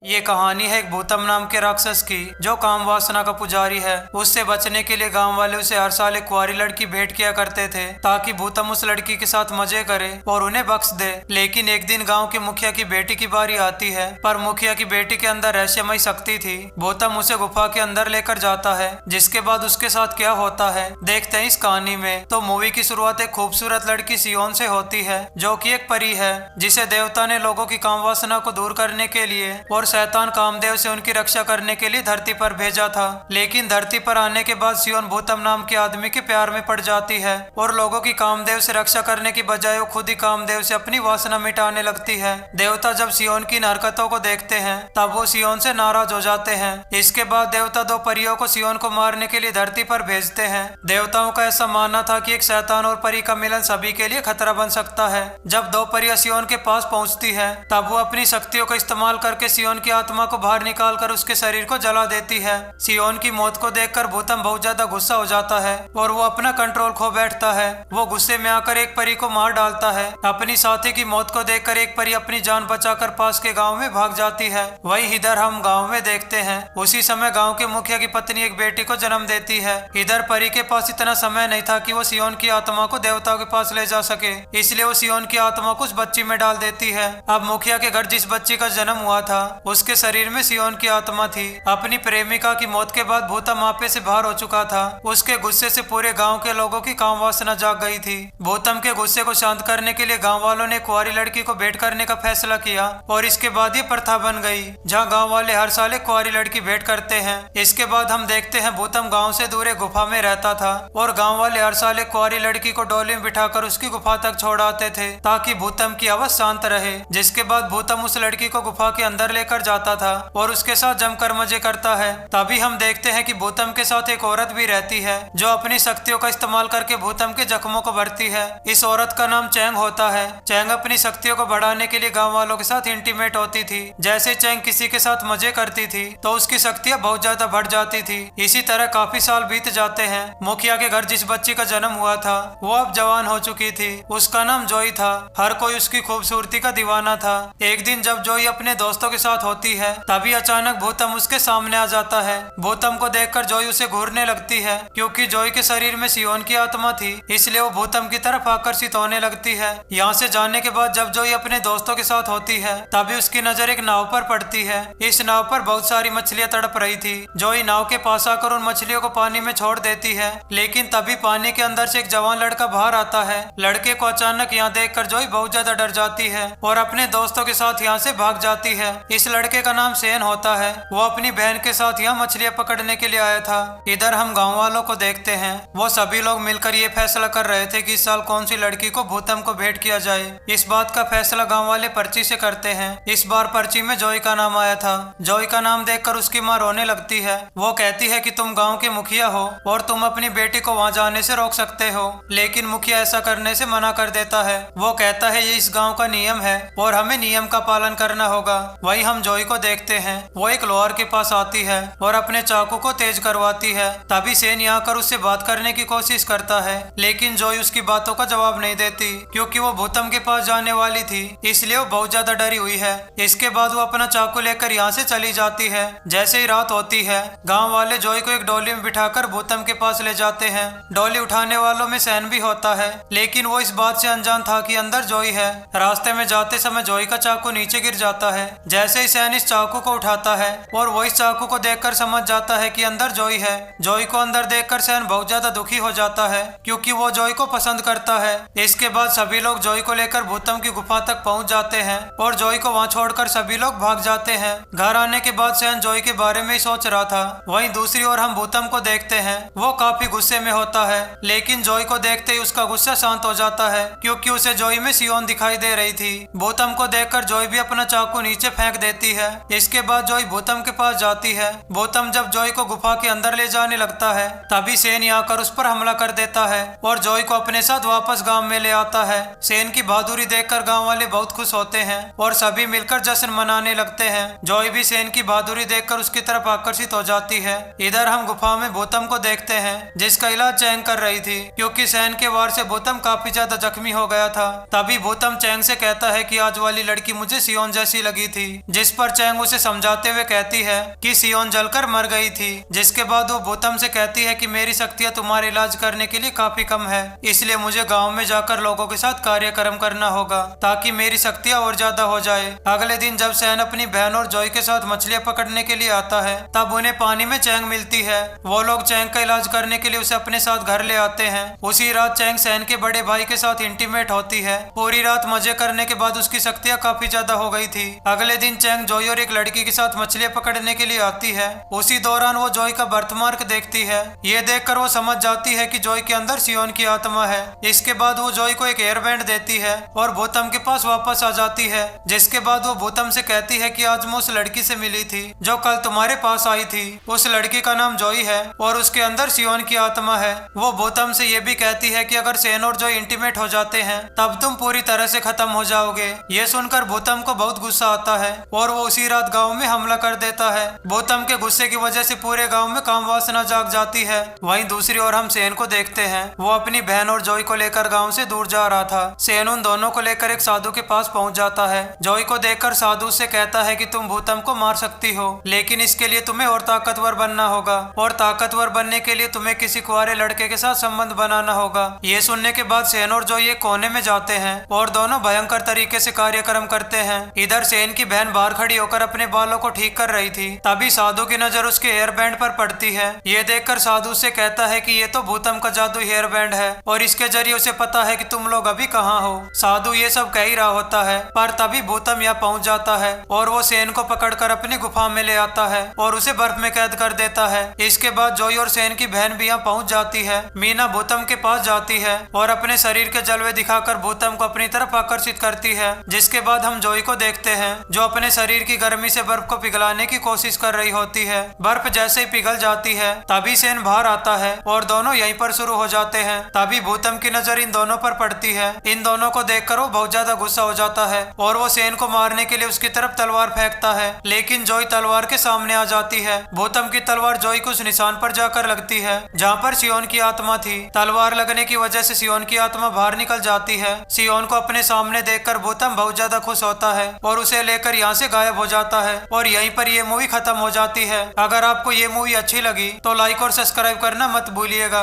ये कहानी है एक भूतम नाम के राक्षस की जो काम वासना का पुजारी है। उससे बचने के लिए गांव वाले उसे हर साल एक कुंवारी लड़की भेंट किया करते थे ताकि भूतम उस लड़की के साथ मजे करे और उन्हें बख्श दे। लेकिन एक दिन गांव के मुखिया की बेटी की बारी आती है, पर मुखिया की बेटी के अंदर रहस्यमय शक्ति थी। भूतम उसे गुफा के अंदर लेकर जाता है, जिसके बाद उसके साथ क्या होता है देखते हैं इस कहानी में। तो मूवी की शुरुआत एक खूबसूरत लड़की सियोन से होती है, जो कि एक परी है जिसे देवता ने लोगों की काम वासना को दूर करने के लिए और शैतान कामदेव से उनकी रक्षा करने के लिए धरती पर भेजा था। लेकिन धरती पर आने के बाद सियोन भूतम नाम के आदमी के प्यार में पड़ जाती है और लोगों की कामदेव से रक्षा करने की बजाय वो खुद ही कामदेव से अपनी वासना मिटाने लगती है। देवता जब सियोन की इन हरकतों को देखते हैं तब वो सियोन से नाराज हो जाते हैं। इसके बाद देवता दो परियों को सियोन को मारने के लिए धरती पर भेजते हैं। देवताओं का ऐसा मानना था कि एक शैतान और परी का मिलन सभी के लिए खतरा बन सकता है। जब दो परियां सियोन के पास पहुंचती है तब वो अपनी शक्तियों का इस्तेमाल करके सियोन की आत्मा को बाहर निकालकर उसके शरीर को जला देती है। सियोन की मौत को देखकर भूतम बहुत ज्यादा गुस्सा हो जाता है और वो अपना कंट्रोल खो बैठता है। वो गुस्से में आकर एक परी को मार डालता है। अपनी साथी की मौत को देखकर एक परी अपनी जान बचाकर पास के गांव में भाग जाती है। वहीं इधर हम गांव में देखते हैं उसी समय गांव के मुखिया की पत्नी एक बेटी को जन्म देती है। इधर परी के पास इतना समय नहीं था कि वो सियोन की आत्मा को देवताओं के पास ले जा सके, इसलिए वो सियोन की आत्मा को उस बच्ची में डाल देती है। अब मुखिया के घर जिस बच्ची का जन्म हुआ था उसके शरीर में सियोन की आत्मा थी। अपनी प्रेमिका की मौत के बाद भूतम आपे से बाहर हो चुका था। उसके गुस्से से पूरे गांव के लोगों की काम वासना जाग गई थी। भूतम के गुस्से को शांत करने के लिए गांव वालों ने कुंवारी लड़की को भेंट करने का फैसला किया और इसके बाद ये प्रथा बन गई जहां गांव वाले हर साल एक कुंवारी लड़की भेंट करते हैं। इसके बाद हम देखते हैं भूतम गांव से दूर एक गुफा में रहता था और गांव वाले हर साल एक कुंवारी लड़की को डोली में बिठाकर उसकी गुफा तक छोड़ आते थे ताकि भूतम की आवाज शांत रहे। जिसके बाद भूतम उस लड़की को गुफा के अंदर लेकर जाता था और उसके साथ जमकर मजे करता है। तभी हम देखते हैं कि भूतम के साथ एक औरत भी रहती है जो अपनी शक्तियों का इस्तेमाल करके भूतम के जख्मों को भरती है। इस औरत का नाम चैंग होता है। चैंग अपनी शक्तियों को बढ़ाने के लिए गांव वालों के साथ इंटीमेट होती थी। जैसे चैंग किसी के साथ मजे करती थी तो उसकी शक्तियां बहुत ज्यादा बढ़ जाती थी। इसी तरह काफी साल बीत जाते हैं। मुखिया के घर जिस बच्ची का जन्म हुआ था वो अब जवान हो चुकी थी। उसका नाम जोई था। हर कोई उसकी खूबसूरती का दीवाना था। एक दिन जब जोई अपने दोस्तों के साथ होती है तभी अचानक भूतम उसके सामने आ जाता है। भूतम को देखकर जोई उसे घूरने लगती है। क्योंकि जोई के शरीर में सियोन की आत्मा थी इसलिए वो भूतम की तरफ आकर्षित होने लगती है। यहाँ से जाने के बाद जब जोई अपने दोस्तों के साथ होती है तभी उसकी नजर एक नाव पर पड़ती है। इस नाव पर बहुत सारी मछलियां तड़प रही थी। जोई नाव के पास आकर उन मछलियों को पानी में छोड़ देती है, लेकिन तभी पानी के अंदर से एक जवान लड़का बाहर आता है। लड़के को अचानक यहाँ देखकर जोई बहुत ज्यादा डर जाती है और अपने दोस्तों के साथ यहाँ से भाग जाती है। इस लड़के का नाम सेन होता है। वो अपनी बहन के साथ यहाँ मछलियां पकड़ने के लिए आया था। इधर हम गांव वालों को देखते हैं। वो सभी लोग मिलकर ये फैसला कर रहे थे कि इस साल कौन सी लड़की को भूतम को भेंट किया जाए। इस बात का फैसला गांव वाले पर्ची से करते हैं। इस बार पर्ची में जोई का नाम आया था। जोई का नाम देखकर उसकी माँ रोने लगती है। वो कहती है कि तुम गाँव के मुखिया हो और तुम अपनी बेटी को वहाँ जाने से रोक सकते हो, लेकिन मुखिया ऐसा करने से मना कर देता है। वो कहता है ये इस गाँव का नियम है और हमें नियम का पालन करना होगा। वही हम जोई को देखते हैं। वो एक लोहार के पास आती है और अपने चाकू को तेज करवाती है। तभी सेन यहाँ कर उससे बात करने की कोशिश करता है, लेकिन जोई उसकी बातों का जवाब नहीं देती क्योंकि वो भूतम के पास जाने वाली थी, इसलिए वो बहुत ज्यादा डरी हुई है। इसके बाद वो अपना चाकू लेकर यहाँ से चली जाती है। जैसे ही रात होती है गाँव वाले जोई को एक डोली में बिठाकर भूतम के पास ले जाते हैं। डोली उठाने वालों में सेन भी होता है, लेकिन वो इस बात से अनजान था कि अंदर जोई है। रास्ते में जाते समय जोई का चाकू नीचे गिर जाता है। जैसे ही सेन इस चाकू को उठाता है और वो इस चाकू को देखकर समझ जाता है कि अंदर जोई है। जोई को अंदर देखकर सेन बहुत ज्यादा दुखी हो जाता है क्योंकि वो जोई को पसंद करता है। इसके बाद सभी लोग जोई को लेकर भूतम की गुफा तक पहुंच जाते हैं और जोई को वहां छोड़कर सभी लोग भाग जाते हैं। घर आने के बाद सेन जोई के बारे में ही सोच रहा था। वहीं दूसरी ओर हम भूतम को देखते हैं। वो काफी गुस्से में होता है, लेकिन जोई को देखते ही उसका गुस्सा शांत हो जाता है क्योंकि उसे जोई में सियोन दिखाई दे रही थी। भूतम को देखकर जोई भी अपना चाकू नीचे फेंक देती है। इसके बाद जोई भूतम के पास जाती है। भूतम जब जोई को गुफा के अंदर ले जाने लगता है तभी सेन आकर उस पर हमला कर देता है और जोई को अपने साथ वापस गांव में ले आता है। सेन की बहादुरी देखकर गांव वाले बहुत खुश होते हैं और सभी मिलकर जश्न मनाने लगते हैं। जोई भी सेन की बहादुरी देखकर उसकी तरफ आकर्षित हो जाती है। इधर हम गुफा में भूतम को देखते हैं जिसका इलाज चैंग कर रही थी क्योंकि सेन के वार से भूतम काफी ज्यादा जख्मी हो गया था। तभी भूतम चैंग से कहता है कि आज वाली लड़की मुझे सियोन जैसी लगी थी जिस जिस पर चैंग उसे समझाते हुए कहती है कि सियोन जलकर मर गई थी। जिसके बाद वो भूतम से कहती है कि मेरी शक्तियां तुम्हारे इलाज करने के लिए काफी कम है, इसलिए मुझे गाँव में जाकर लोगों के साथ कार्यक्रम करना होगा ताकि मेरी शक्तियां और ज्यादा हो जाए। अगले दिन जब सैन अपनी बहन और जॉय के साथ मछलियां पकड़ने के लिए आता है तब उन्हें पानी में चैंग मिलती है। वो लोग चैंग का इलाज करने के लिए उसे अपने साथ घर ले आते हैं। उसी रात चैंग सैन के बड़े भाई के साथ इंटीमेट होती है। पूरी रात मजे करने के बाद उसकी शक्तियां काफी ज्यादा हो गई थी। अगले दिन चैंग जॉय और एक लड़की के साथ मछलियां पकड़ने के लिए आती है। उसी दौरान वो जॉय का बर्थमार्क देखती है। ये देखकर वो समझ जाती है कि जॉय के अंदर सियोन की आत्मा है। इसके बाद वो जॉय को एक एयर बैंड देती है और भूतम के पास वापस आ जाती है। जिसके बाद वो भूतम से कहती है कि आज मैं उस लड़की से मिली थी जो कल तुम्हारे पास आई थी। उस लड़की का नाम जॉय है और उसके अंदर सियोन की आत्मा है। वो भूतम से ये भी कहती है कि अगर सैन और जॉय इंटीमेट हो जाते हैं तब तुम पूरी तरह से खत्म हो जाओगे। ये सुनकर भूतम को बहुत गुस्सा आता है और वो उसी रात गाँव में हमला कर देता है। भूतम के गुस्से की वजह से पूरे गाँव में काम वासना जाग जाती है। वहीं दूसरी ओर हम सैन को देखते हैं। वो अपनी बहन और जॉय को लेकर गाँव से दूर जा रहा था। सैन उन दोनों को लेकर एक साधु के पास पहुंच जाता है। जॉय को देखकर साधु से कहता है कि तुम भूतम को मार सकती हो, लेकिन इसके लिए तुम्हें और ताकतवर बनना होगा और ताकतवर बनने के लिए तुम्हें किसी कुंवारे लड़के के साथ संबंध बनाना होगा। ये सुनने के बाद सैन और जॉय एक कोने में जाते हैं और दोनों भयंकर तरीके से कार्यक्रम करते हैं। इधर सैन की बहन बाहर खड़ी होकर अपने बालों को ठीक कर रही थी। तभी साधु की नजर उसके हेयर बैंड पर पड़ती है। ये देखकर साधु से कहता है कि ये तो भूतम का जादू हेयर बैंड है और इसके जरिए उसे पता है कि तुम लोग अभी कहाँ हो। साधु ये सब कह ही रहा होता है पर तभी भूतम यहाँ पहुँच जाता है और वो सैन को पकड़कर अपनी गुफा में ले आता है और उसे बर्फ में कैद कर देता है। इसके बाद जॉय और सैन की बहन भी यहाँ पहुँच जाती है। मीना भूतम के पास जाती है और अपने शरीर के जलवे दिखाकर भूतम को अपनी तरफ आकर्षित करती है। जिसके बाद हम जॉय को देखते हैं जो अपने शरीर की गर्मी से बर्फ को पिघलाने की कोशिश कर रही होती है। बर्फ जैसे ही पिघल जाती है तभी सैन बाहर आता है और दोनों यहीं पर शुरू हो जाते हैं। तभी भूतम की नजर इन दोनों पर पड़ती है। इन दोनों को देखकर वो बहुत ज्यादा गुस्सा हो जाता है और वो सैन को मारने के लिए उसकी तरफ तलवार फेंकता है, लेकिन जॉय तलवार के सामने आ जाती है। भूतम की तलवार जॉय को उस निशान पर जाकर लगती है जहाँ पर सियोन की आत्मा थी। तलवार लगने की वजह से सियोन की आत्मा बाहर निकल जाती है। सियोन को अपने सामने देखकर भूतम बहुत ज्यादा खुश होता है और उसे लेकर यहाँ से गायब हो जाता है और यहीं पर ये मूवी खत्म हो जाती है। अगर आपको ये मूवी अच्छी लगी तो लाइक और सब्सक्राइब करना मत भूलिएगा।